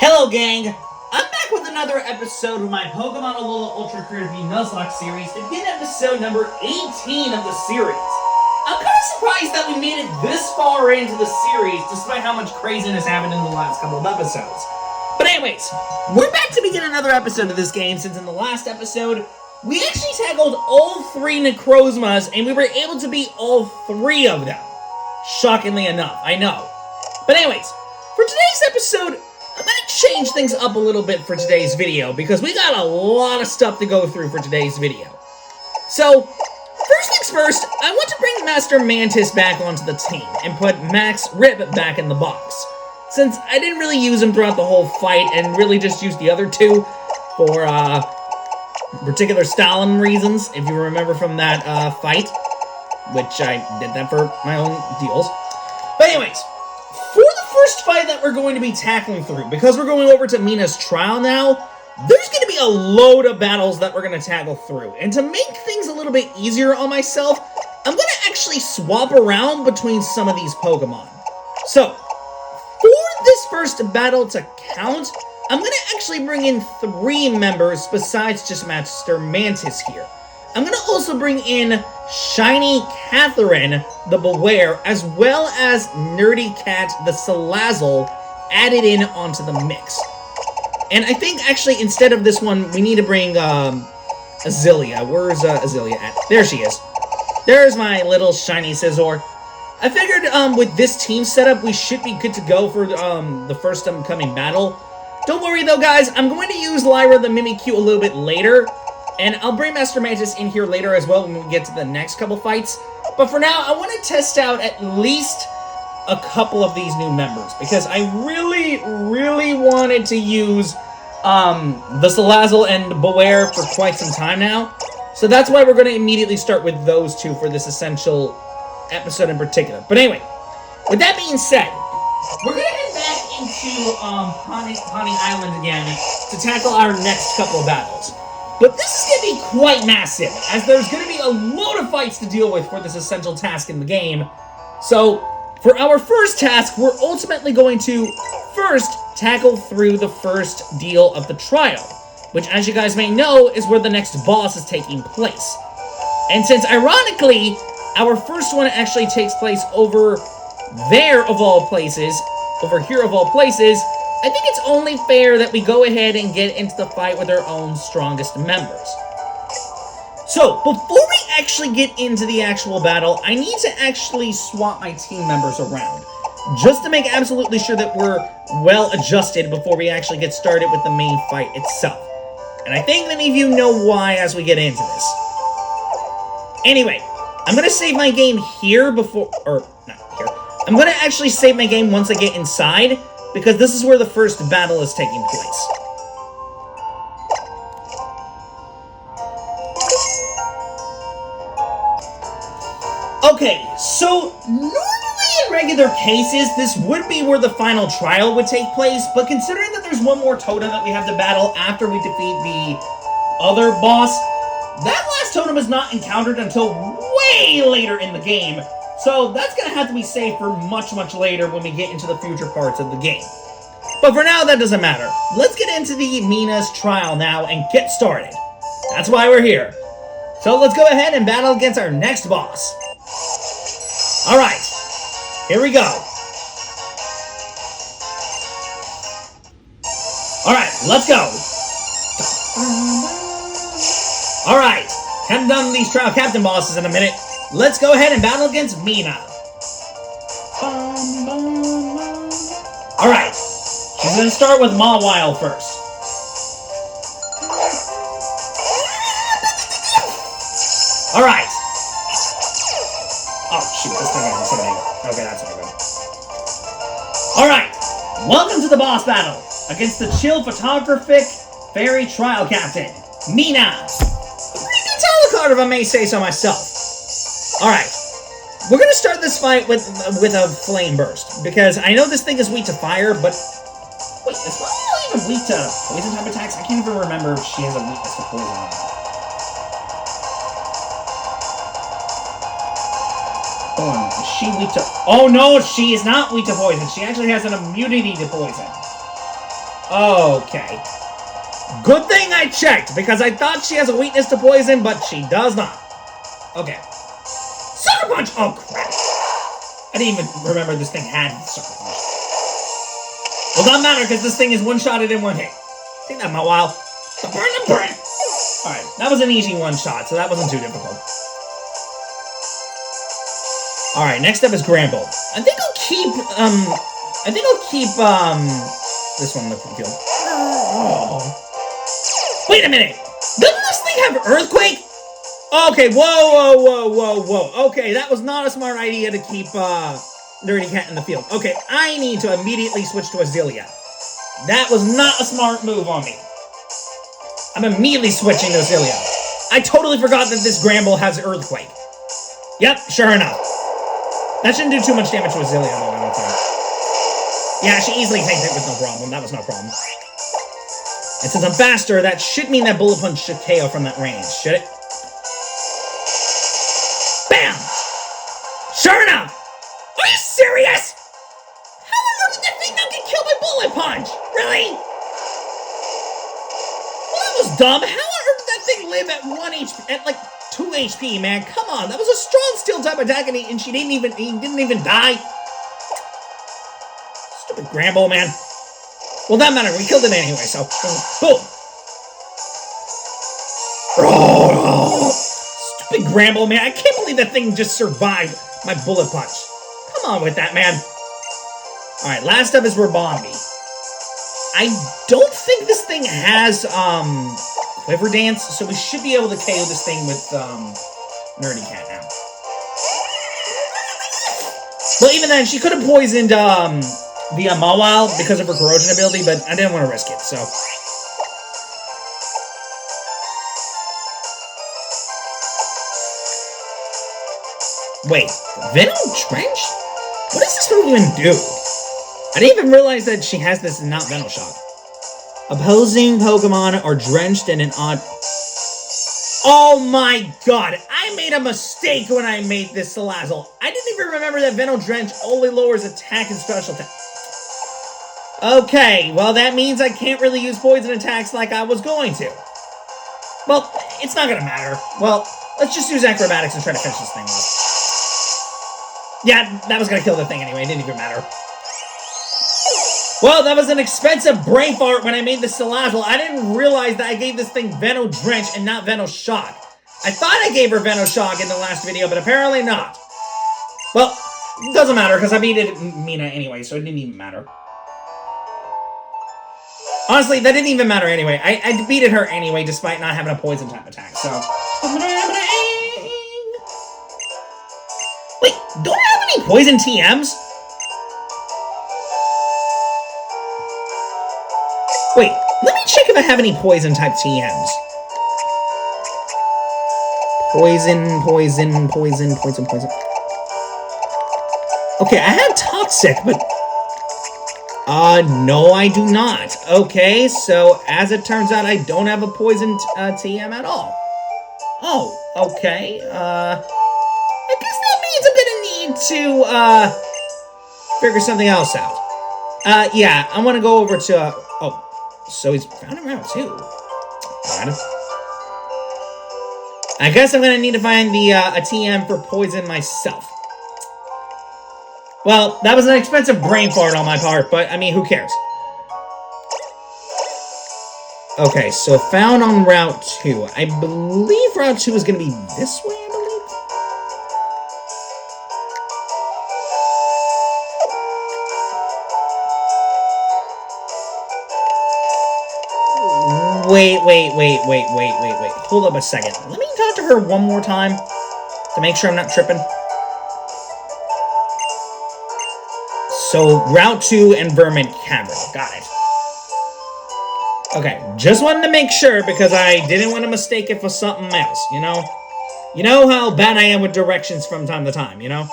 Hello, gang! I'm back with another episode of my Pokemon Alola Ultra Creative Nuzlocke series, again episode number 18 of the series. I'm kind of surprised that we made it this far into the series, despite how much craziness happened in the last couple of episodes. But anyways, we're back to begin another episode of this game, since in the last episode, we actually tackled all 3 Necrozmas, and we were able to beat all 3 of them. Shockingly enough, I know. But anyways, for today's episode, I'm going to change things up a little bit for today's video, because we got a lot of stuff to go through for today's video. So, first things first, I want to bring Master Mantis back onto the team, and put Max Rip back in the box, since I didn't really use him throughout the whole fight, and really just used the other 2 for, particular Stalin reasons, if you remember from that, fight, which I did that for my own deals. But anyways, for the first fight that we're going to be tackling through, because we're going over to Mina's trial now, there's going to be a load of battles that we're going to tackle through. And to make things a little bit easier on myself, I'm going to actually swap around between some of these Pokemon. So, for this first battle to count, I'm going to actually bring in 3 members besides just Master Mantis here. I'm going to also bring in Shiny Catherine, the Beware, as well as Nerdy Cat, the Salazzle, added in onto the mix. And I think, actually, instead of this one, we need to bring, Azalea. Where's, Azalea at? There she is. There's my little Shiny Scizor. I figured, with this team setup, we should be good to go for, the first upcoming battle. Don't worry, though, guys. I'm going to use Lyra the Mimikyu a little bit later. And I'll bring Master Mantis in here later as well when we get to the next couple fights. But for now, I want to test out at least a couple of these new members, because I really wanted to use the Salazzle and Beware for quite some time now. So that's why we're going to immediately start with those 2 for this essential episode in particular. But anyway, with that being said, we're going to head back into Poni Island again to tackle our next couple of battles. But this is going to be quite massive, as there's going to be a load of fights to deal with for this essential task in the game. So, for our first task, we're ultimately going to first tackle through the first deal of the trial, which, as you guys may know, is where the next boss is taking place. And since, ironically, our first one actually takes place over there of all places, over here of all places, I think it's only fair that we go ahead and get into the fight with our own strongest members. So, before we actually get into the actual battle, I need to actually swap my team members around, just to make absolutely sure that we're well adjusted before we actually get started with the main fight itself. And I think many of you know why as we get into this. Anyway, I'm going to save my game here before, or not here, I'm going to actually save my game once I get inside, because this is where the first battle is taking place. Okay, so normally in regular cases, this would be where the final trial would take place, but considering that there's one more totem that we have to battle after we defeat the other boss, that last totem is not encountered until way later in the game. So that's going to have to be saved for much later when we get into the future parts of the game. But for now, that doesn't matter. Let's get into the Mina's trial now and get started. That's why we're here. So let's go ahead and battle against our next boss. Alright, here we go. Alright, let's go. Alright, haven't done these trial captain bosses in a minute. Let's go ahead and battle against Mina. Alright, she's gonna start with Mawile first. Alright. Oh, shoot, that's not gonna be okay, that's not good. Alright, welcome to the boss battle against the chill photographic fairy trial captain, Mina. Pretty good title card if I may say so myself. Alright, we're going to start this fight with a flame burst, because I know this thing is weak to fire, but... Wait, is Mawile even weak to poison type attacks? I can't even remember if she has a weakness to poison or not. Hold on, is she weak to... Oh no, she is not weak to poison. She actually has an immunity to poison. Okay. Good thing I checked, because I thought she has a weakness to poison, but she does not. Okay. Sucker Punch! Oh, crap. I didn't even remember this thing had Sucker Punch. Well, doesn't matter, because this thing is one-shotted in one hit. Take that, Mawile. The burn! Alright, that was an easy one-shot, so that wasn't too difficult. Alright, next up is Gramble. I think I'll keep, this one in the field. Oh. Wait a minute! Doesn't this thing have Earthquake? Okay, whoa. Okay, that was not a smart idea to keep, Nerdy Cat in the field. Okay, I need to immediately switch to Azalea. That was not a smart move on me. I'm immediately switching to Azalea. I totally forgot that this Gramble has Earthquake. Yep, sure enough. That shouldn't do too much damage to Azalea, though, I don't think. Yeah, she easily takes it with no problem. That was no problem. And since I'm faster, that should mean that Bullet Punch should KO from that range, should it? Bam! Sure enough! Are you serious? How on earth did that thing not get killed by Bullet Punch? Really? Well, that was dumb. How on earth did that thing live at 1 HP, at like 2 HP, man? Come on, that was a strong steel type attack, and he didn't even die. Stupid Gramble, man. Well, that matter. We killed it anyway, so boom. Oh, stupid Gramble, man. I can't believe that thing just survived my Bullet Punch. Come on with that, man. Alright, last up is Rabombi. I don't think this thing has, Quiver Dance, so we should be able to KO this thing with, Nerdy Cat now. Well, even then, she could have poisoned, the Mawile because of her corrosion ability, but I didn't want to risk it, so. Wait, Venom Trench? What does this move even do? I didn't even realize that she has this and not Venom Shock. Opposing Pokemon are drenched in an odd... Oh my god! I made a mistake when I made this Salazzle. I didn't even remember that Venom Drench only lowers attack and special attack. Okay, well that means I can't really use poison attacks like I was going to. Well, it's not gonna matter. Well, let's just use acrobatics and try to finish this thing off. Yeah, that was gonna kill the thing anyway, it didn't even matter. Well, that was an expensive brain fart when I made the Salazzle. I didn't realize that I gave this thing Venom Drench and not Venom Shock. I thought I gave her Venom Shock in the last video, but apparently not. Well, it doesn't matter, because I beat it Mina anyway, so it didn't even matter. Honestly, that didn't even matter anyway. I defeated her anyway, despite not having a poison type attack, so... Wait, don't I have any poison TMs? Wait, let me check if I have any poison type TMs. Poison. Okay, I have Toxic, but... no I do not. Okay, so as it turns out, I don't have a poison TM at all. Oh, okay, I guess that means I'm gonna need to, figure something else out. Yeah, I want to go over to, oh, so he's found him out too. Got him. I guess I'm gonna need to find the, a TM for poison myself. Well, that was an expensive brain fart on my part, but, I mean, who cares? Okay, so found on Route 2. I believe Route 2 is going to be this way, I believe. Wait. Hold up a second. Let me talk to her one more time to make sure I'm not tripping. So, Route 2 and Vermin Cavern. Got it. Okay, just wanted to make sure because I didn't want to mistake it for something else, you know? You know how bad I am with directions from time to time, you know?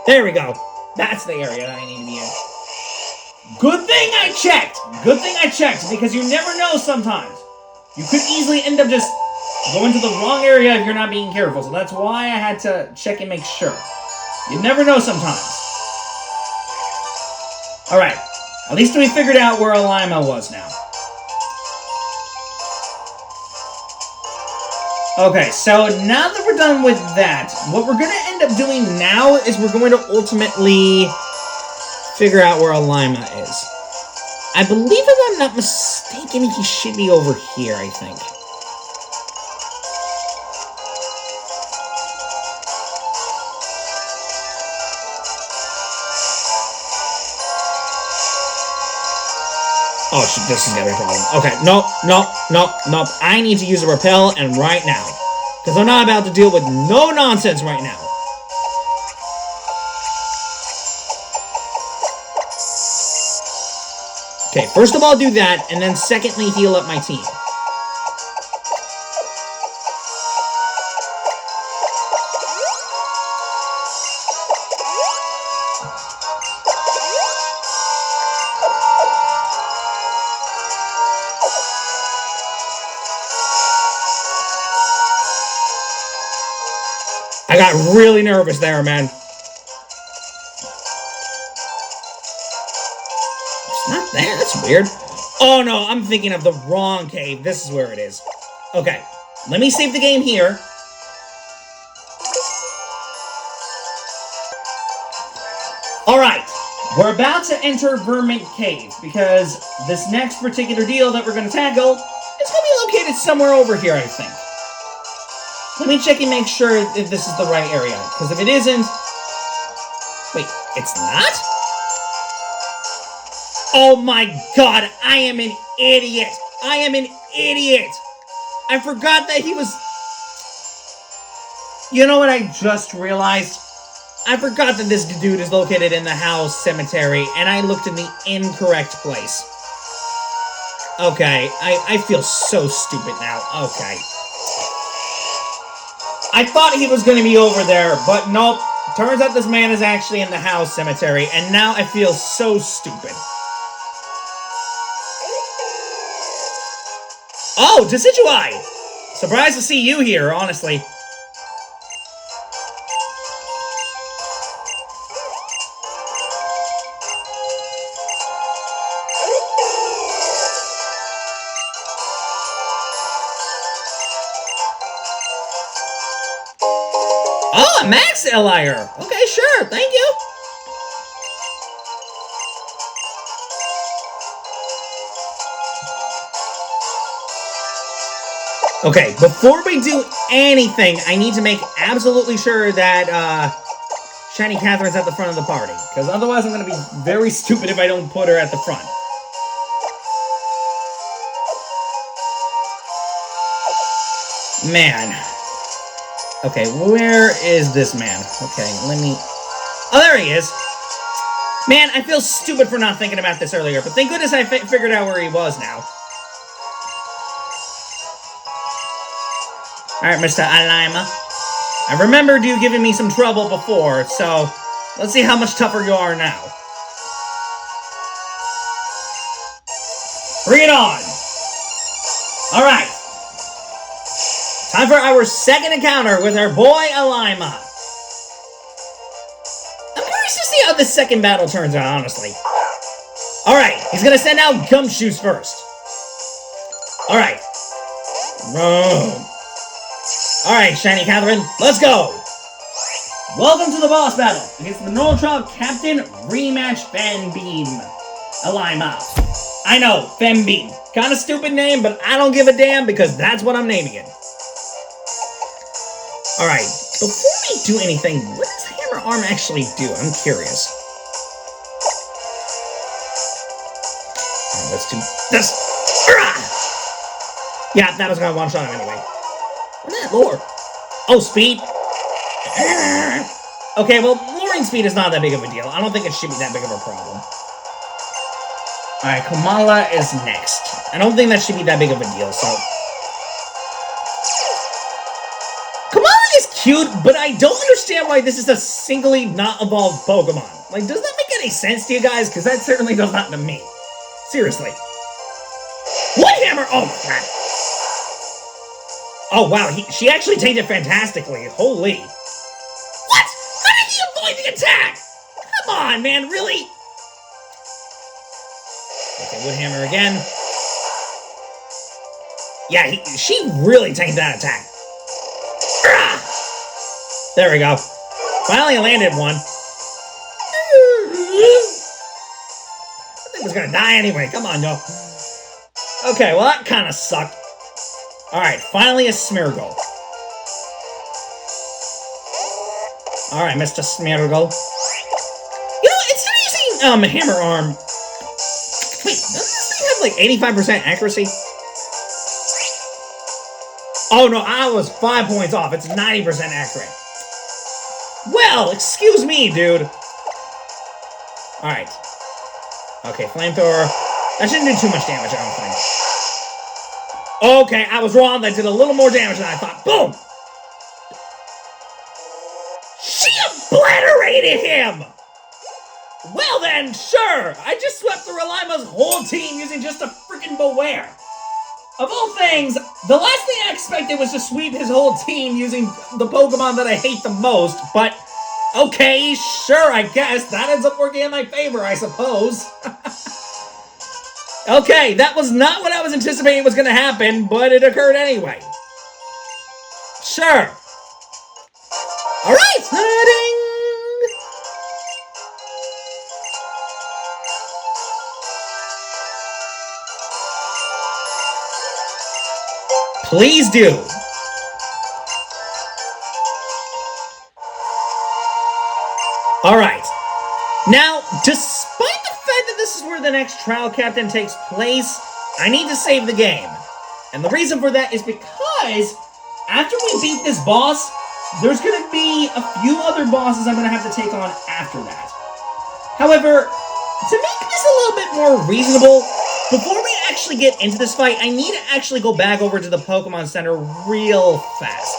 There we go. That's the area that I need to be in. Good thing I checked! Good thing I checked, because you never know sometimes. You could easily end up just going to the wrong area if you're not being careful, so that's why I had to check and make sure. You never know sometimes. Alright, At least we figured out where Alima was now. Okay, so now that we're done with that, what we're going to end up doing now is we're going to ultimately figure out where Alima is. I believe, if I'm not mistaken, he should be over here, I think. Oh, shit, this is gonna be a problem. Okay, nope. I need to use a repel, and right now. Because I'm not about to deal with no nonsense right now. Okay, first of all, do that, and then secondly, heal up my team. I got really nervous there, man. It's not there. That's weird. Oh, no. I'm thinking of the wrong cave. This is where it is. Okay. Let me save the game here. Alright. We're about to enter Vermint Cave because this next particular deal that we're going to tackle is going to be located somewhere over here, I think. Let me check and make sure if this is the right area, because if it isn't... Wait, it's not? Oh my god, I am an idiot! I am an idiot! I forgot that he was... You know what I just realized? I forgot that this dude is located in the house cemetery, and I looked in the incorrect place. Okay, I feel so stupid now. Okay. I thought he was going to be over there, but nope. Turns out this man is actually in the house cemetery, and now I feel so stupid. Oh, Decidueye! Surprised to see you here, honestly. Oh, a Max Elier. Okay, sure. Thank you. Okay, before we do anything, I need to make absolutely sure that Shiny Catherine's at the front of the party. Because otherwise I'm going to be very stupid if I don't put her at the front. Man. Okay, where is this man? Okay, let me... Oh, there he is! Man, I feel stupid for not thinking about this earlier, but thank goodness I figured out where he was now. Alright, Mr. Alima. I remembered you giving me some trouble before, so let's see how much tougher you are now. Bring it on! Alright. Time for our second encounter with our boy Alima. I'm curious to see how this second battle turns out, honestly. Alright, he's gonna send out Gumshoes first. Alright. Alright, Shiny Catherine, let's go! Welcome to the boss battle against the Neutral Captain Rematch Fembeam. Alima. I know, Fembeam. Kinda stupid name, but I don't give a damn because that's what I'm naming it. Alright, before we do anything, what does Hammer Arm actually do? I'm curious. Alright, let's do this. Yeah, that was gonna one-shot him anyway. What's that lure? Oh, speed? Okay, well, luring speed is not that big of a deal. I don't think it should be that big of a problem. Alright, Kamala is next. I don't think that should be that big of a deal, so... Cute, but I don't understand why this is a singly not evolved Pokemon. Like, does that make any sense to you guys? Because that certainly does not to me. Seriously. What hammer? Oh, crap. Oh, wow. She actually tamed it fantastically. Holy. What? How did he avoid the attack? Come on, man. Really? Okay, wood hammer again. Yeah, she really tanked that attack. There we go. Finally landed one. I think it was gonna die anyway. Come on, yo. Okay, well that kind of sucked. Alright, finally a Smeargle. Alright, Mr. Smeargle. You know, instead of using Hammer Arm... Wait, doesn't this thing have like 85% accuracy? Oh no, I was 5 points off. It's 90% accurate. Well, excuse me, dude. Alright. Okay, Flamethrower. That shouldn't do too much damage, I don't think. Okay, I was wrong. That did a little more damage than I thought. Boom! She obliterated him! Well then, sure. I just swept through Alima's whole team using just a freaking Beware. Of all things, the last thing I expected was to sweep his whole team using the Pokemon that I hate the most, but okay, sure, I guess. That ends up working in my favor, I suppose. Okay, that was not what I was anticipating was going to happen, but it occurred anyway. Sure. Alright, ding! Please do. Alright. Now, despite the fact that this is where the next trial captain takes place, I need to save the game. And the reason for that is because after we beat this boss, there's going to be a few other bosses I'm going to have to take on after that. However, to make this a little bit more reasonable, before we actually get into this fight, I need to actually go back over to the Pokemon Center real fast.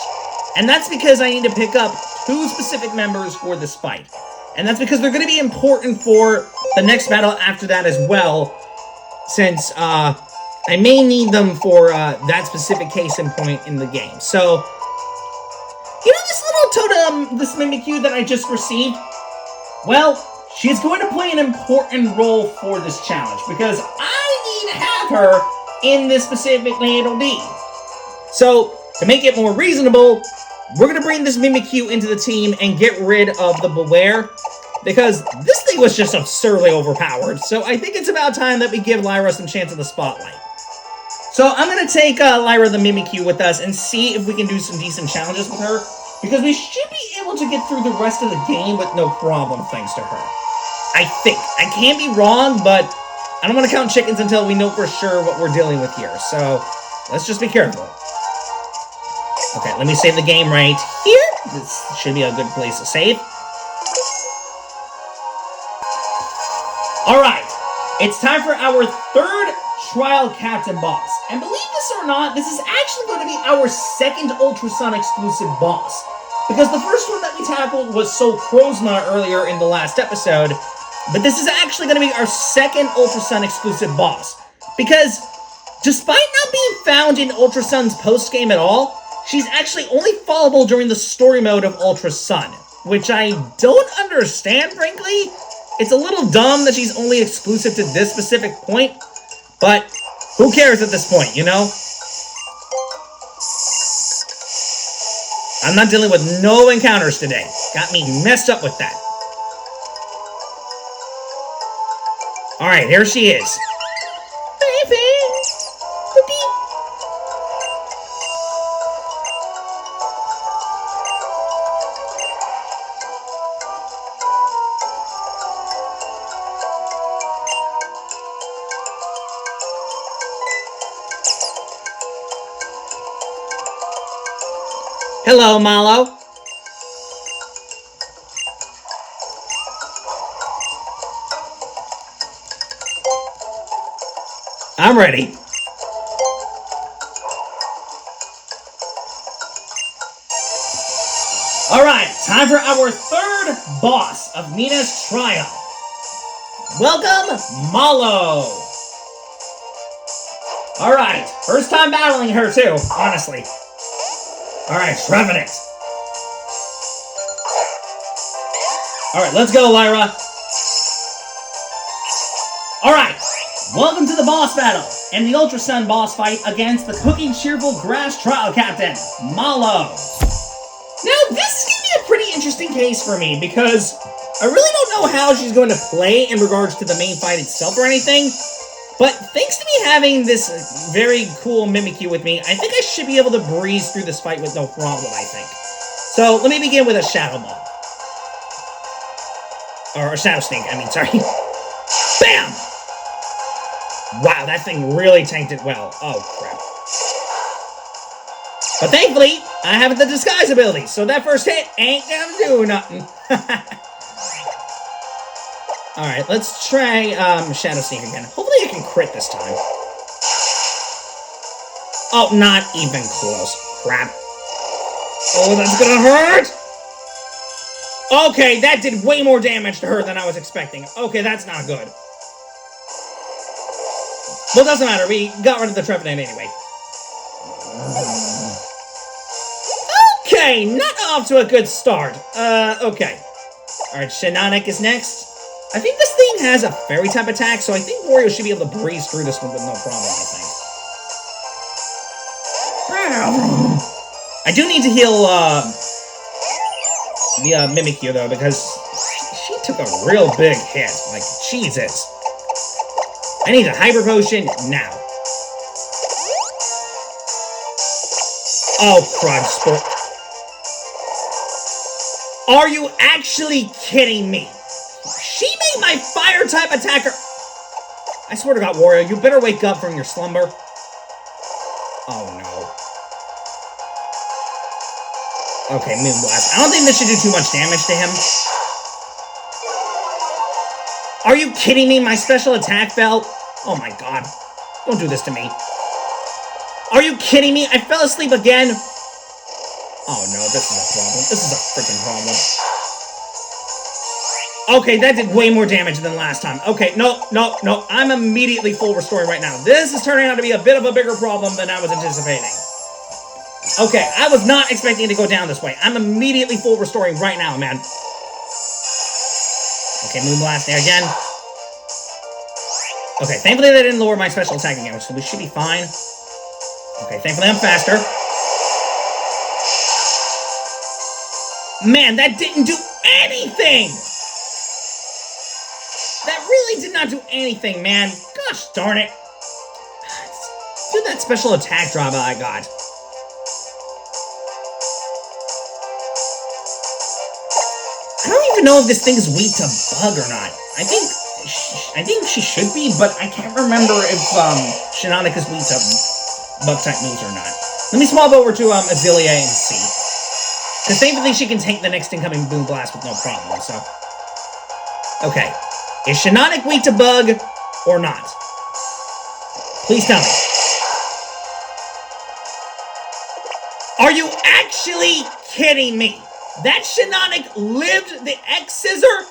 And that's because I need to pick up 2 specific members for this fight. And that's because they're going to be important for the next battle after that as well, since I may need them for that specific case in point in the game. So, you know this little totem, this Mimikyu that I just received? Well, she's going to play an important role for this challenge, because I need to have her in this specific little D. So, to make it more reasonable, we're going to bring this Mimikyu into the team and get rid of the Beware, because this thing was just absurdly overpowered. So I think it's about time that we give Lyra some chance in the spotlight. So I'm going to take Lyra the Mimikyu with us and see if we can do some decent challenges with her, because we should be able to get through the rest of the game with no problem thanks to her. I think. I can't be wrong, but I don't want to count chickens until we know for sure what we're dealing with here. So let's just be careful. Okay, let me save the game right here. This should be a good place to save. Alright, it's time for our 3rd Trial Captain boss. And believe this or not, this is actually going to be our 2nd Ultra Sun exclusive boss. Because the first one that we tackled was Soul Crozma earlier in the last episode, but this is actually going to be our 2nd Ultra Sun exclusive boss. Because despite not being found in Ultra Sun's post-game at all, she's actually only fallable during the story mode of Ultra Sun, which I don't understand, frankly. It's a little dumb that she's only exclusive to this specific point, but who cares at this point, you know? I'm not dealing with no encounters today. Got me messed up with that. Alright, here she is. Baby! Hello, Mallow. I'm ready. Alright, time for our 3rd boss of Mina's trial. Welcome, Mallow. Alright, first time battling her too, honestly. Alright, Trevenant. Alright, let's go, Lyra. Alright, Welcome to the boss battle, and the Ultra Sun boss fight against the Cooking Cheerful Grass Trial Captain, Malo. Now, this is going to be a pretty interesting case for me, because I really don't know how she's going to play in regards to the main fight itself or anything, but thanks to me having this very cool Mimikyu with me, I think I should be able to breeze through this fight with no problem, I think. So, let me begin with a Shadow Ball. Or a Shadow Snake, I mean, sorry. Bam! Wow, that thing really tanked it well. Oh, crap. But thankfully, I have the disguise ability, so that first hit ain't gonna do nothing. Alright, let's try Shadow Sneak again. Hopefully I can crit this time. Oh, not even close. Crap. Oh, that's gonna hurt! Okay, that did way more damage to her than I was expecting. Okay, that's not good. Well, it doesn't matter. We got rid of the Trevenant anyway. Okay, not off to a good start. Okay. Alright, Shinnonic is next. I think this thing has a fairy-type attack, so I think Wario should be able to breeze through this one with no problem, I think. I do need to heal, the Mimikyu, though, because she took a real big hit. Like, Jesus. I need a Hyper Potion now. Oh, crud, sport. Are you actually kidding me? She made my fire-type attacker... I swear to God, Wario, you better wake up from your slumber. Oh, no. Okay, Moonblast. I don't think this should do too much damage to him. Are you kidding me? My special attack fell? Oh my God. Don't do this to me. Are you kidding me? I fell asleep again. Oh no, this is a problem. This is a freaking problem. Okay, that did way more damage than last time. Okay, no. I'm immediately full restoring right now. This is turning out to be a bit of a bigger problem than I was anticipating. Okay, I was not expecting it to go down this way. I'm immediately full restoring right now, man. Okay, Moonblast there again. Okay, thankfully they didn't lower my special attack again, so we should be fine. Okay, thankfully I'm faster. Man, that didn't do anything! That really did not do anything, man. Gosh darn it. Do that special attack drop I got. I don't even know if this thing is weak to bug or not. I think she should be, but I can't remember if Shinnonic is weak to bug-type moves or not. Let me swap over to Azelia and see. Because thankfully she can take the next incoming Boom Blast with no problem, so... Okay. Is Shinnonic weak to bug or not? Please tell me. Are you actually kidding me? That Shinnonic lived the X-Scissor?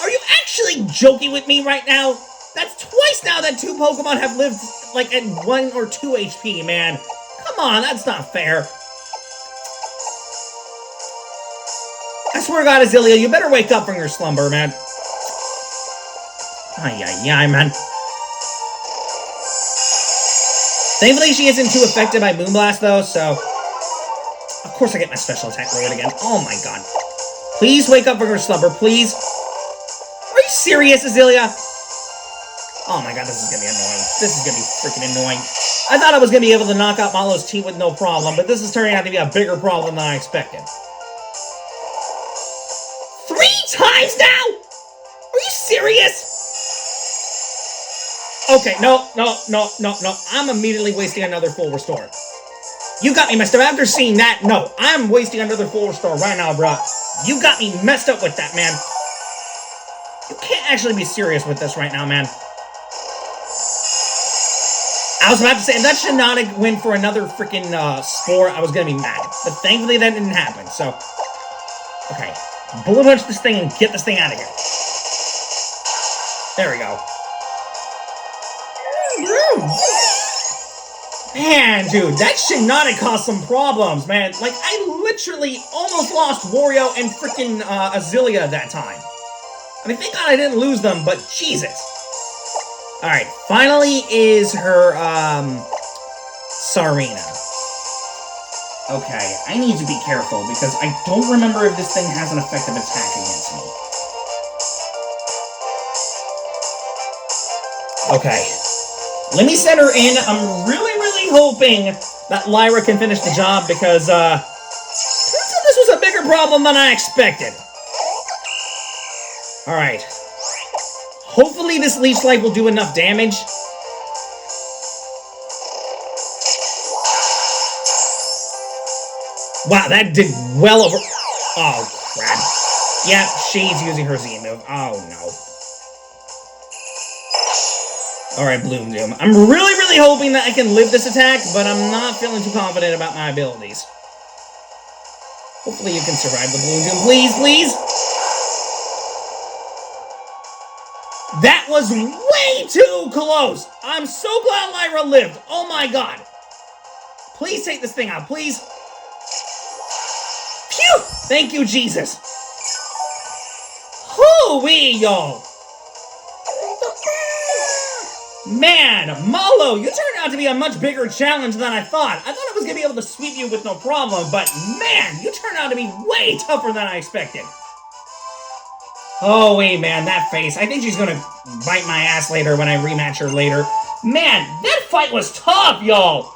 Are you actually joking with me right now? That's twice now that two Pokemon have lived, like, at 1 or 2 HP, man. Come on, that's not fair. I swear to God, Azelia, you better wake up from your slumber, man. Ay, man. Thankfully, she isn't too affected by Moonblast, though, so... Of course I get my special attack lowered again. Oh my God. Please wake up from your slumber, please. Are you serious, Azelia? Oh my God, this is gonna be annoying. This is gonna be freaking annoying. I thought I was gonna be able to knock out Malo's team with no problem, but this is turning out to be a bigger problem than I expected. 3 times now? Are you serious? Okay, no. I'm immediately wasting another full restore. You got me messed up. After seeing that, no. I'm wasting another full restore right now, bro. You got me messed up with that, man. You can't actually be serious with this right now, man. I was about to say, if that Shinnonic went for another freaking spore, I was gonna be mad. But thankfully that didn't happen, so... Okay. Bullet punch this thing and get this thing out of here. There we go. Man, dude, that Shinnonic caused some problems, man. Like, I literally almost lost Wario and freaking Azelia that time. I mean, thank God I didn't lose them, but Jesus. Alright, finally is her, Sarina. Okay, I need to be careful because I don't remember if this thing has an effective attack against me. Okay. Let me send her in. I'm really hoping that Lyra can finish the job because, turns out this was a bigger problem than I expected. Alright. Hopefully this Leech Life will do enough damage. Wow, that did well over... Oh, crap. Yeah, she's using her Z move. Oh, no. Alright, Bloom Doom. I'm really hoping that I can live this attack, but I'm not feeling too confident about my abilities. Hopefully you can survive the Bloom Doom. Please, please! That was way too close! I'm so glad Lyra lived! Oh my god! Please take this thing out, please! Phew! Thank you, Jesus! Hoo-wee, y'all! Man, Malo, you turned out to be a much bigger challenge than I thought. I thought I was going to be able to sweep you with no problem, but man, you turned out to be way tougher than I expected. Oh, wait, man, that face. I think she's going to bite my ass later when I rematch her later. Man, that fight was tough, y'all.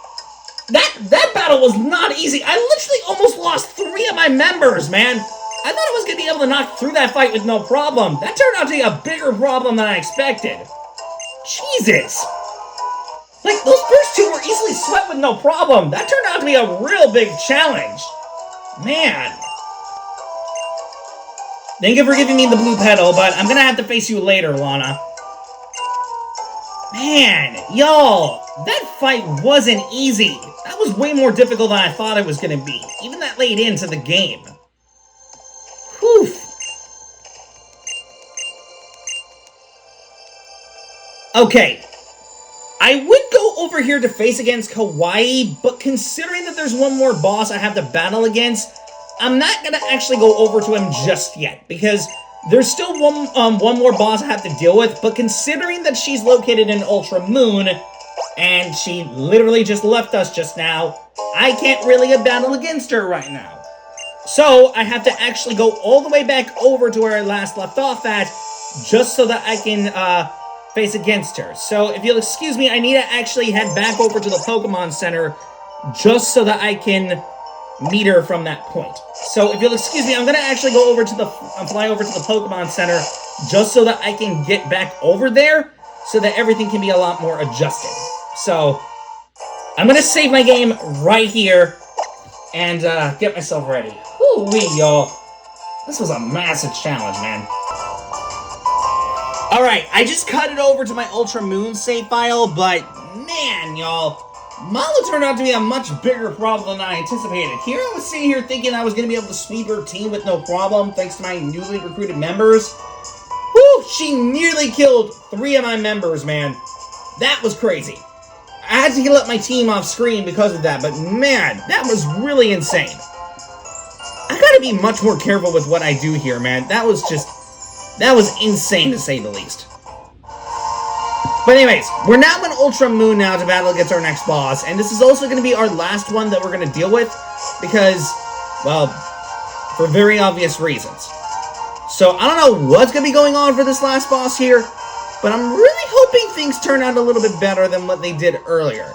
That battle was not easy. I literally almost lost 3 of my members, man. I thought I was going to be able to knock through that fight with no problem. That turned out to be a bigger problem than I expected. Jesus! Like, those first 2 were easily swept with no problem. That turned out to be a real big challenge. Man. Thank you for giving me the blue petal, but I'm gonna have to face you later, Lana. Man, y'all, that fight wasn't easy. That was way more difficult than I thought it was gonna be, even that late into the game. Whew. Okay, I would go over here to face against Kawaii, but considering that there's one more boss I have to battle against, I'm not gonna actually go over to him just yet, because there's still one more boss I have to deal with, but considering that she's located in Ultra Moon, and she literally just left us just now, I can't really battle against her right now. So, I have to actually go all the way back over to where I last left off at, just so that I can, face against her. So, if you'll excuse me, I need to actually head back over to the Pokemon Center just so that I can meet her from that point. So, if you'll excuse me, I'm gonna actually go over to fly over to the Pokemon Center just so that I can get back over there so that everything can be a lot more adjusted. So, I'm gonna save my game right here and get myself ready. Woo-wee, y'all. This was a massive challenge, man. Alright, I just cut it over to my Ultra Moon save file, but man, y'all, Malo turned out to be a much bigger problem than I anticipated. Here I was sitting here thinking I was going to be able to sweep her team with no problem thanks to my newly recruited members. Whew, she nearly killed 3 of my members, man. That was crazy. I had to heal up my team off screen because of that, but man, that was really insane. I gotta be much more careful with what I do here, man. That was insane to say the least. But anyways, we're now in Ultra Moon now to battle against our next boss, and this is also going to be our last one that we're going to deal with, because, well, for very obvious reasons. So, I don't know what's going to be going on for this last boss here, but I'm really hoping things turn out a little bit better than what they did earlier.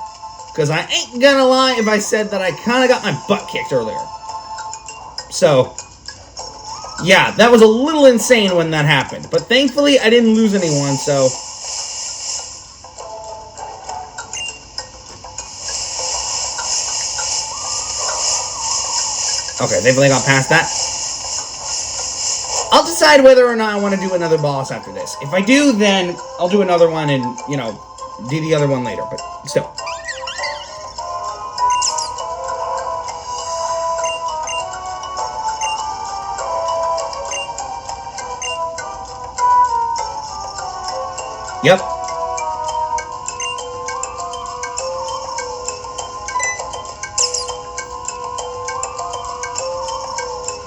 Because I ain't gonna lie if I said that I kind of got my butt kicked earlier. So, yeah, that was a little insane when that happened. But thankfully, I didn't lose anyone, so... Okay, they've really got past that. I'll decide whether or not I want to do another boss after this. If I do, then I'll do another one and, you know, do the other one later, but still. Yep.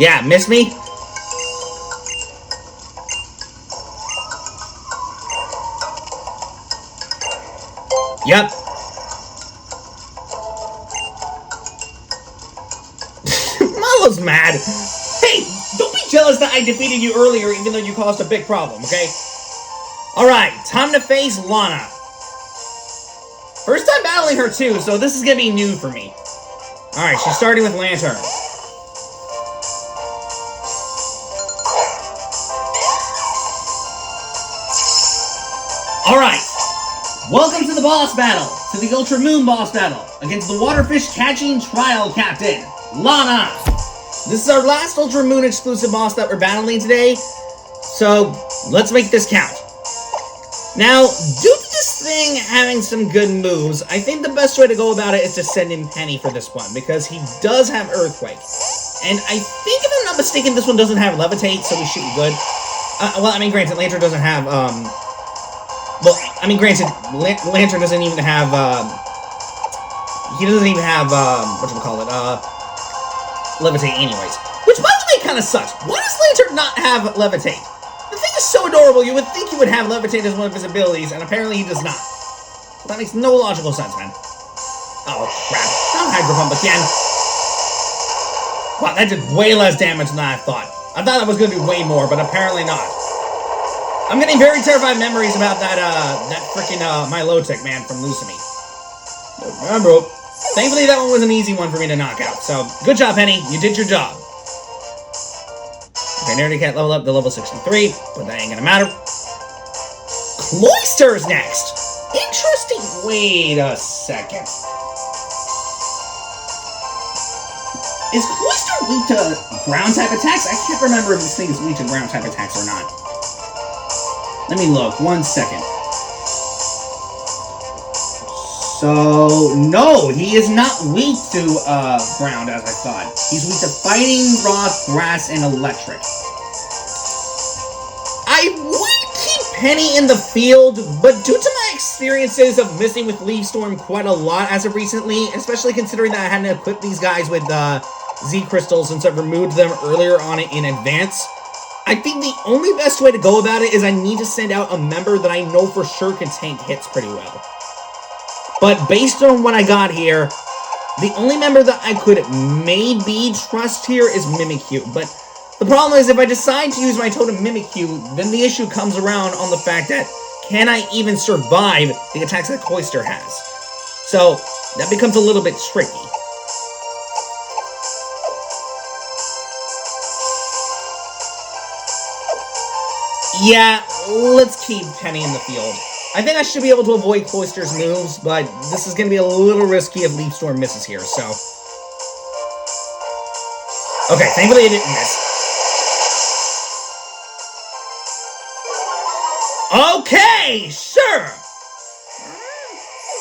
Yeah, miss me? Yep. Malo's mad. Hey, don't be jealous that I defeated you earlier even though you caused a big problem, okay? Alright, time to face Lana. First time battling her too, so this is gonna be new for me. Alright, she's starting with Lantern. Alright, welcome to the boss battle, to the Ultra Moon boss battle, against the Waterfish Catching Trial Captain, Lana. This is our last Ultra Moon exclusive boss that we're battling today, so let's make this count. Now, due to this thing having some good moves, I think the best way to go about it is to send in Penny for this one, because he does have Earthquake. And I think, if I'm not mistaken, this one doesn't have Levitate, so we should be good. Well, I mean, granted, Lantern doesn't have, Lantern doesn't even have, he doesn't even have, Levitate anyways. Which, by the way, kind of sucks. Why does Lantern not have Levitate? The thing is so adorable, you would think he would have Levitate as one of his abilities, and apparently he does not. That makes no logical sense, man. Oh, crap. Not Hydro Pump again. Wow, that did way less damage than I thought. I thought that was going to do way more, but apparently not. I'm getting very terrified memories about that freaking Milotic, man, from Lucimi. Yeah, bro. Thankfully, that one was an easy one for me to knock out, so good job, Penny. You did your job. Okay, Nerdy can't level up to level 63, but that ain't gonna matter. Cloyster's next! Interesting. Wait a second. Is Cloyster weak to ground type attacks? I can't remember if this thing is weak to ground type attacks or not. Let me look. 1 second. So, no, he is not weak to ground as I thought. He's weak to fighting, rock, grass, and electric. I would keep Penny in the field, but due to my experiences of missing with Leaf Storm quite a lot as of recently, especially considering that I had to equip these guys with Z crystals since I've removed them earlier on it in advance, I think the only best way to go about it is I need to send out a member that I know for sure can tank hits pretty well. But based on what I got here, the only member that I could maybe trust here is Mimikyu. But the problem is if I decide to use my totem Mimikyu, then the issue comes around on the fact that can I even survive the attacks that Cloyster has? So that becomes a little bit tricky. Yeah, let's keep Penny in the field. I think I should be able to avoid Cloyster's moves, but this is going to be a little risky if Leaf Storm misses here, so... Okay, thankfully it didn't miss. Okay, sure!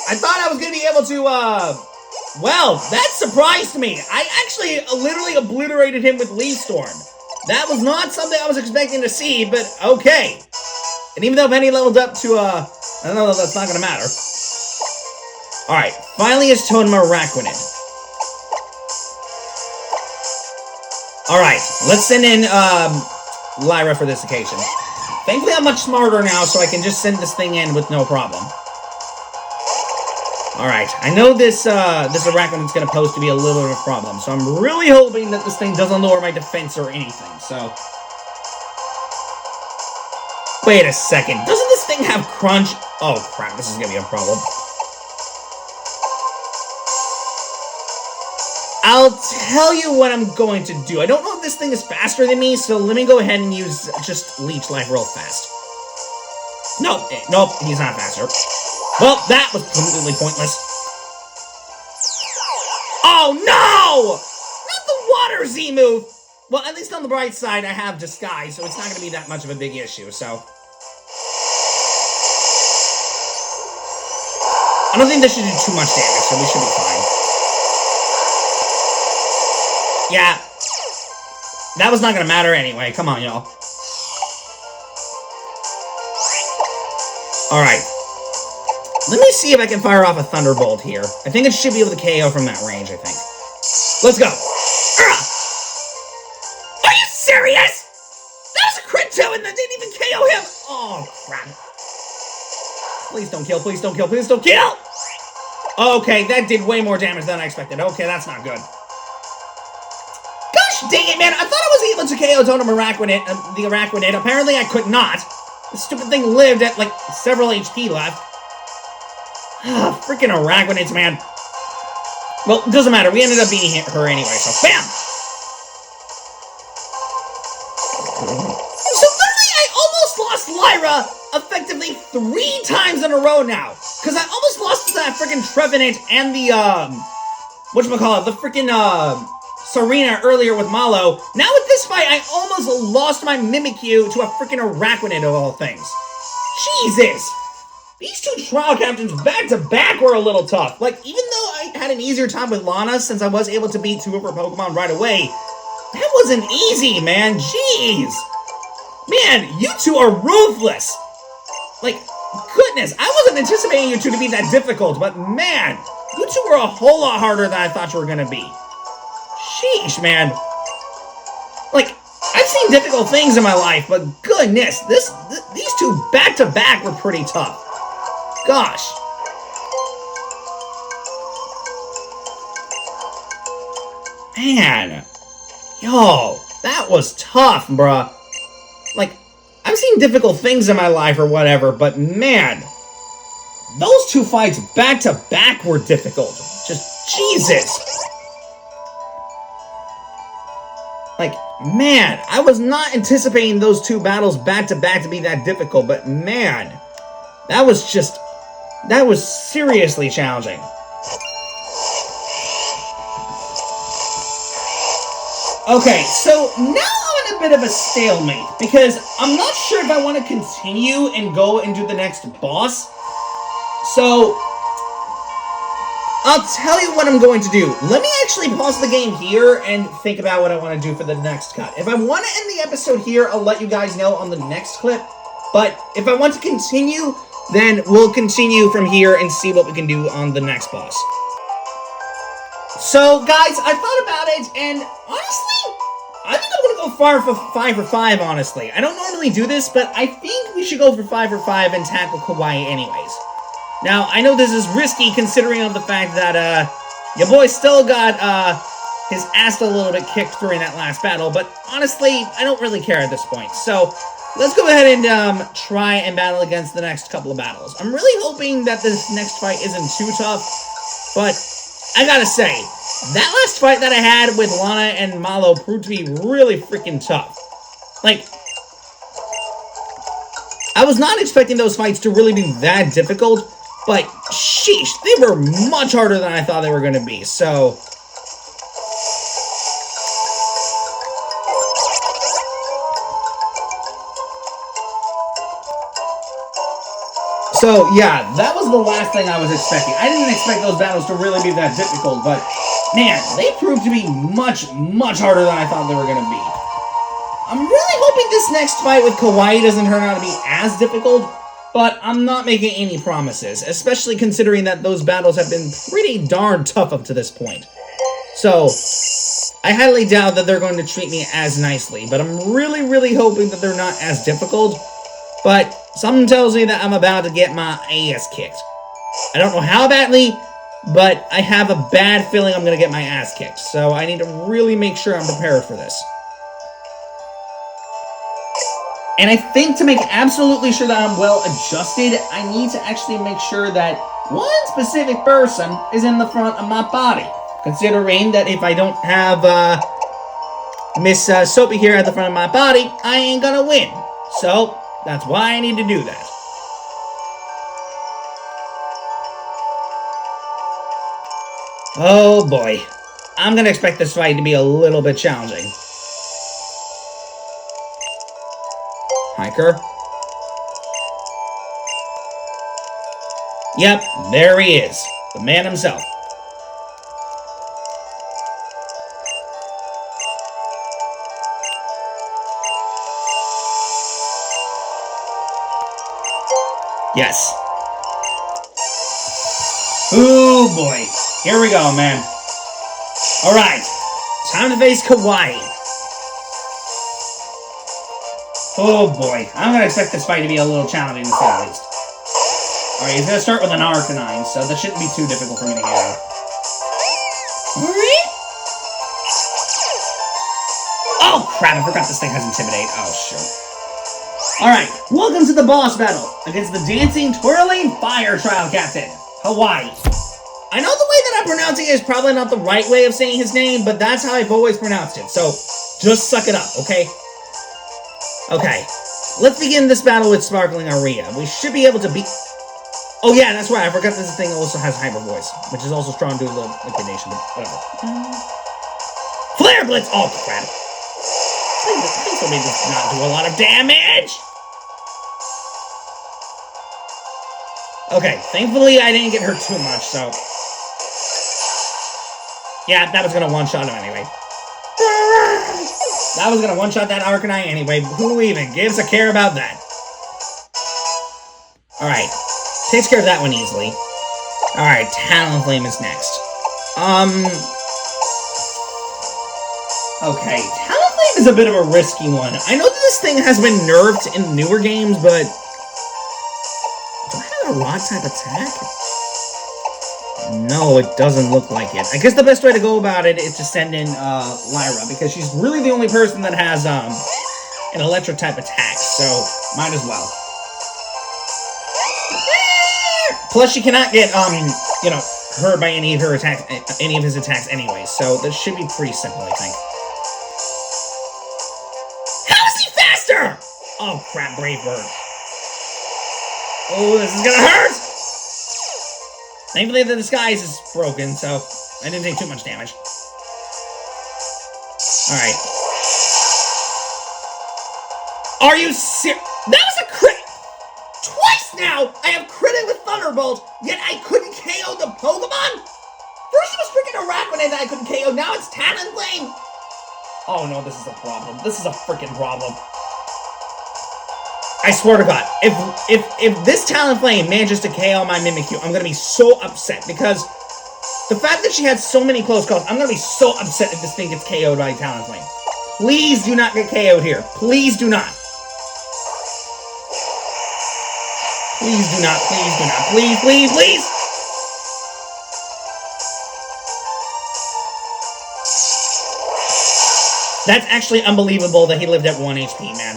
I thought I was going to be able to, well, that surprised me. I actually literally obliterated him with Leaf Storm. That was not something I was expecting to see, but okay. And even though Penny leveled up to, I don't know, that's not gonna matter. Alright, finally is Totem Araquanid. Alright, let's send in, Lyra for this occasion. Thankfully I'm much smarter now, so I can just send this thing in with no problem. Alright, I know this Araquanid's gonna pose to be a little bit of a problem, so I'm really hoping that this thing doesn't lower my defense or anything, so... Wait a second, doesn't this thing have crunch? Oh crap, this is gonna be a problem. I'll tell you what I'm going to do. I don't know if this thing is faster than me, so let me go ahead and use just Leech Life real fast. Nope, nope, he's not faster. Well, that was completely pointless. Oh no! Not the water Z move! Well, at least on the bright side, I have Disguise, so it's not going to be that much of a big issue, so... I don't think this should do too much damage, so we should be fine. Yeah. That was not going to matter anyway. Come on, y'all. Alright. Let me see if I can fire off a Thunderbolt here. I think it should be able to KO from that range, I think. Let's go. Are you serious? That was a crit too, and that didn't even KO him! Oh, crap. Please don't kill, please don't kill, please don't kill! Okay, that did way more damage than I expected. Okay, that's not good. Gosh dang it, man. I thought I was able to KO Totem the Araquanid. Apparently I could not. The stupid thing lived at, like, several HP left. Freaking Araquanids, man. Well, it doesn't matter. We ended up beating her anyway, so BAM! So literally, I almost lost Lyra effectively 3 times in a row now. Because I almost lost to that freaking Trevenant and the, whatchamacallit, the freaking, Serena earlier with Malo. Now with this fight, I almost lost my Mimikyu to a freaking Araquanid of all things. Jesus! These two trial captains back-to-back were a little tough. Like, even though I had an easier time with Lana since I was able to beat 2 of her Pokemon right away, that wasn't easy, man. Jeez! Man, you two are ruthless! Like, goodness, I wasn't anticipating you two to be that difficult, but man, you two were a whole lot harder than I thought you were gonna be. Sheesh, man. Like, I've seen difficult things in my life, but goodness, these two back-to-back were pretty tough. Gosh. Man. Yo, that was tough, bruh. Like, I've seen difficult things in my life or whatever, but man, those two fights back-to-back were difficult. Just, Jesus. Like, man, I was not anticipating those two battles back-to-back to be that difficult, but man, that was seriously challenging. Okay, so now I'm in a bit of a stalemate, because I'm not sure if I want to continue and go and do the next boss. So, I'll tell you what I'm going to do. Let me actually pause the game here and think about what I want to do for the next cut. If I want to end the episode here, I'll let you guys know on the next clip. But if I want to continue, then we'll continue from here and see what we can do on the next boss. So, guys, I thought about it, and honestly, I think I'm going to go 5 for 5, honestly. I don't normally do this, but I think we should go for 5 for 5 and tackle Kawaii anyways. Now, I know this is risky considering of the fact that, your boy still got, his ass a little bit kicked during that last battle, but honestly, I don't really care at this point. So, let's go ahead and, try and battle against the next couple of battles. I'm really hoping that this next fight isn't too tough, but I gotta say, that last fight that I had with Lana and Malo proved to be really freaking tough. Like, I was not expecting those fights to really be that difficult, but sheesh, they were much harder than I thought they were going to be, so yeah, that was the last thing I was expecting. I didn't expect those battles to really be that difficult, but man, they proved to be much, much harder than I thought they were going to be. I'm really hoping this next fight with Kawaii doesn't turn out to be as difficult, but I'm not making any promises, especially considering that those battles have been pretty darn tough up to this point. So, I highly doubt that they're going to treat me as nicely, but I'm really, really hoping that they're not as difficult. But something tells me that I'm about to get my ass kicked. I don't know how badly, but I have a bad feeling I'm going to get my ass kicked. So I need to really make sure I'm prepared for this. And I think to make absolutely sure that I'm well adjusted, I need to actually make sure that one specific person is in the front of my body. Considering that if I don't have Miss Soapy here at the front of my body, I ain't gonna win. So that's why I need to do that. Oh boy. I'm gonna expect this fight to be a little bit challenging. Hiker. Yep, there he is. The man himself. Yes. Oh boy. Here we go, man. Alright. Time to face Kawaii. Oh boy. I'm gonna expect this fight to be a little challenging to say the least. Alright, he's gonna start with an Arcanine, so that shouldn't be too difficult for me to handle. Alright. Oh crap, I forgot this thing has Intimidate. Oh shoot. Alright, welcome to the boss battle against the dancing, twirling fire trial captain, Hawaii. I know the way that I'm pronouncing it is probably not the right way of saying his name, but that's how I've always pronounced it, so just suck it up, okay? Okay, let's begin this battle with Sparkling Aria. We should be able to beat... Oh yeah, that's right, I forgot this thing also has Hyper Voice, which is also strong due to the liquidation, but whatever. Flare Blitz! Oh crap. Please let me just not do a lot of damage! Okay, thankfully I didn't get hurt too much, so... Yeah, that was gonna one-shot him anyway. That was gonna one-shot that Arcanine anyway. Who even gives a care about that? Alright. Takes care of that one easily. Alright, Talonflame is next. Okay, Talonflame is a bit of a risky one. I know that this thing has been nerfed in newer games, but... Do I have a rock-type attack? No, it doesn't look like it. I guess the best way to go about it is to send in, Lyra, because she's really the only person that has, an electric-type attack, so might as well. Plus, she cannot get, you know, hurt by any of her attacks, any of his attacks anyway, so this should be pretty simple, I think. How is he faster? Oh, crap, Brave Bird. Oh, this is gonna hurt! Thankfully, the disguise is broken, so I didn't take too much damage. Alright. Are you serious? That was a crit! Twice now! I have critted with Thunderbolt, yet I couldn't KO the Pokemon? First it was freaking Araquanid that I couldn't KO, now it's Talonflame! Oh no, this is a problem. This is a freaking problem. I swear to God, if this Talonflame manages to KO my Mimikyu, I'm gonna be so upset, because the fact that she had so many close calls, I'm gonna be so upset if this thing gets KO'd by Talonflame. Please do not get KO'd here. Please do not. Please do not, please do not, please, please, please! That's actually unbelievable that he lived at 1 HP, man.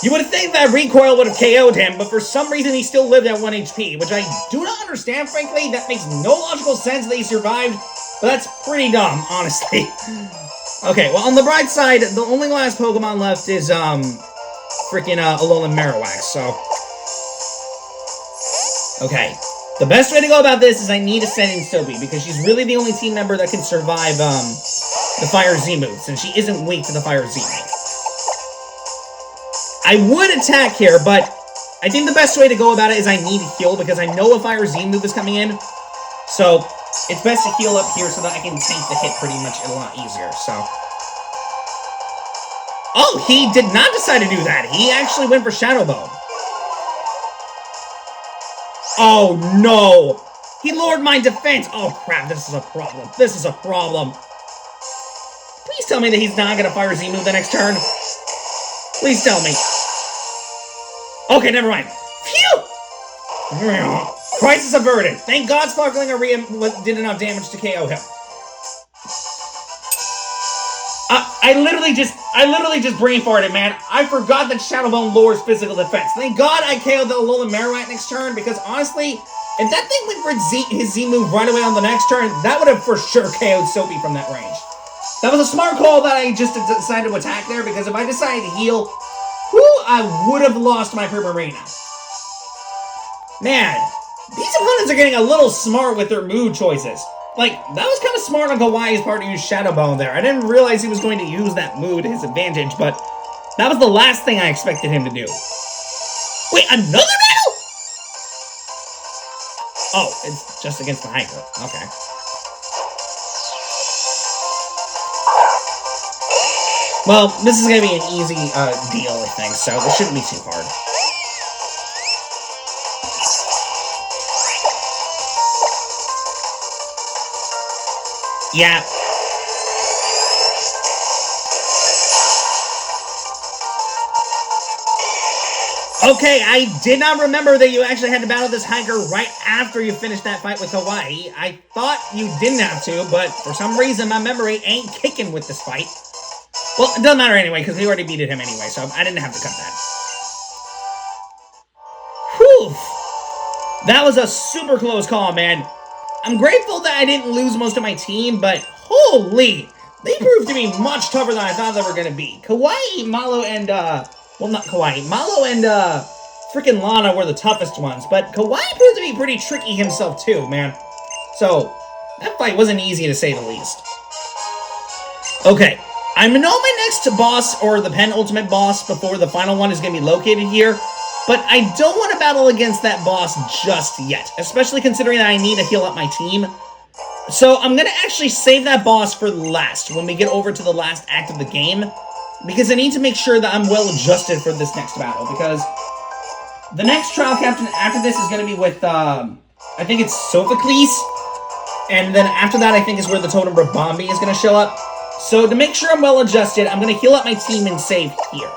You would think that recoil would have KO'd him, but for some reason he still lived at 1 HP, which I do not understand, frankly. That makes no logical sense that he survived, but that's pretty dumb, honestly. Okay, well, on the bright side, the only last Pokemon left is, freaking, Alolan Marowak, so... Okay. The best way to go about this is I need to send in Sophie, because she's really the only team member that can survive, the Fire Z move, since she isn't weak to the Fire Z move. I would attack here, but I think the best way to go about it is I need to heal, because I know a Fire Z move is coming in, so it's best to heal up here so that I can tank the hit pretty much a lot easier, so... Oh, he did not decide to do that. He actually went for Shadow Bone. Oh, no. He lowered my defense. Oh, crap. This is a problem. This is a problem. Please tell me that he's not going to Fire Z move the next turn. Please tell me. Okay, never mind. Phew! Crisis averted. Thank God Sparkling Aria did enough damage to KO him. I literally just brain farted, man. I forgot that Shadow Bone lowers physical defense. Thank God I KO'd the Alolan Marowak next turn, because honestly, if that thing went for his Z move right away on the next turn, that would have for sure KO'd Sophie from that range. That was a smart call that I just decided to attack there, because if I decided to heal, I would have lost my Primarina. Man, these opponents are getting a little smart with their mood choices. Like, that was kind of smart on Kawaii's part to use Shadow Bone there. I didn't realize he was going to use that move to his advantage, but that was the last thing I expected him to do. Wait, another battle?! Oh, it's just against the hiker. Okay. Well, this is going to be an easy deal, I think, so this shouldn't be too hard. Yeah. Okay, I did not remember that you actually had to battle this hiker right after you finished that fight with Hawaii. I thought you didn't have to, but for some reason my memory ain't kicking with this fight. Well, it doesn't matter anyway, because we already beat him anyway, so I didn't have to cut that. Whew! That was a super close call, man. I'm grateful that I didn't lose most of my team, but holy! They proved to be much tougher than I thought they were going to be. Kawaii, Malo, and, well, not Kawaii. Malo and, freaking Lana were the toughest ones, but Kawaii proved to be pretty tricky himself, too, man. So, that fight wasn't easy, to say the least. Okay, I know my next boss, or the penultimate boss, before the final one is going to be located here, but I don't want to battle against that boss just yet, especially considering that I need to heal up my team. So I'm going to actually save that boss for last, when we get over to the last act of the game, because I need to make sure that I'm well adjusted for this next battle, because the next trial captain after this is going to be with, I think it's Sophocles, and then after that I think is where the Totem Rabambi is going to show up. So to make sure I'm well adjusted, I'm going to heal up my team and save here.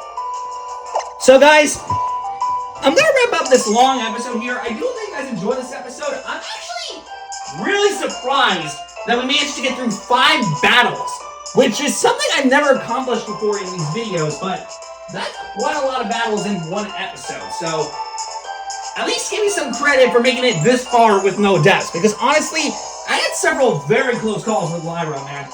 So guys, I'm going to wrap up this long episode here. I do think you guys enjoyed this episode. I'm actually really surprised that we managed to get through 5 battles, which is something I've never accomplished before in these videos, but that's quite a lot of battles in one episode. So at least give me some credit for making it this far with no deaths, because honestly, I had several very close calls with Lyra, man.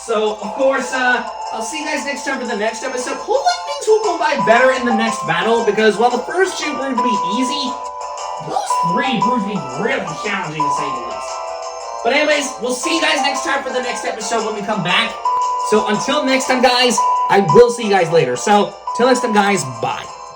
So, of course, I'll see you guys next time for the next episode. Hopefully things will go by better in the next battle, because while the first 2 proved to be easy, those 3 proved to be really challenging, to say the least. But anyways, we'll see you guys next time for the next episode when we come back. So until next time, guys, I will see you guys later. So, till next time, guys, bye.